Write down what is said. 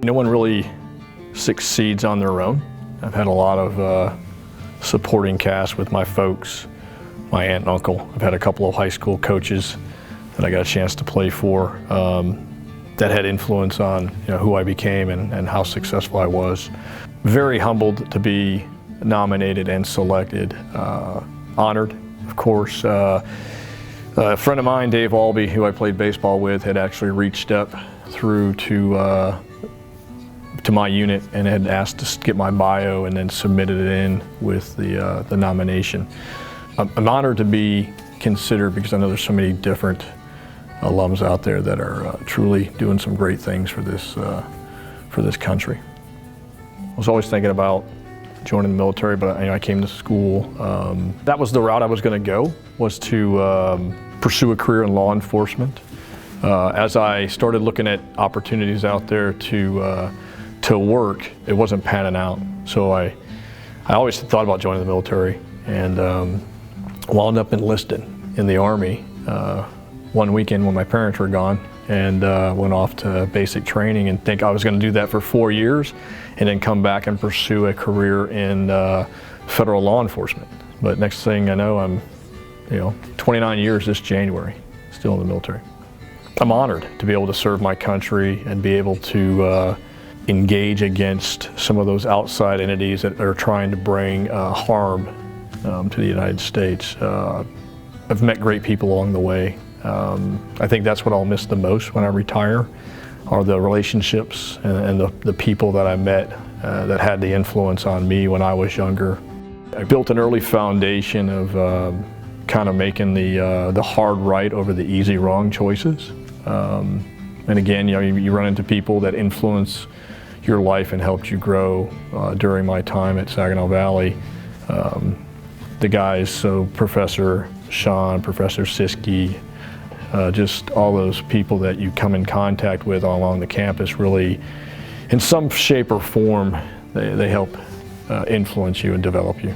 No one really succeeds on their own. I've had a lot of supporting cast with my folks, my aunt and uncle. I've had a couple of high school coaches that I got a chance to play for that had influence on who I became and how successful I was. Very humbled to be nominated and selected. Honored, of course. A friend of mine, Dave Albee, who I played baseball with, had actually reached up through to my unit and had asked to get my bio and then submitted it in with the nomination. I'm honored to be considered because I know there's so many different alums out there that are truly doing some great things for this country. I was always thinking about joining the military, but I came to school. That was the route I was going to go, was to pursue a career in law enforcement. As I started looking at opportunities out there to work, it wasn't panning out. So I always thought about joining the military and wound up enlisted in the Army one weekend when my parents were gone, and went off to basic training and think I was going to do that for 4 years and then come back and pursue a career in federal law enforcement. But next thing I know, I'm 29 years this January, still in the military. I'm honored to be able to serve my country and be able to engage against some of those outside entities that are trying to bring harm to the United States. I've met great people along the way. I think that's what I'll miss the most when I retire, are the relationships and the people that I met that had the influence on me when I was younger. I built an early foundation of kind of making the hard right over the easy wrong choices. And again, you run into people that influence your life and helped you grow during my time at Saginaw Valley. The guys, so Professor Sean, Professor Siskey, just all those people that you come in contact with all along the campus, really, in some shape or form, they help influence you and develop you.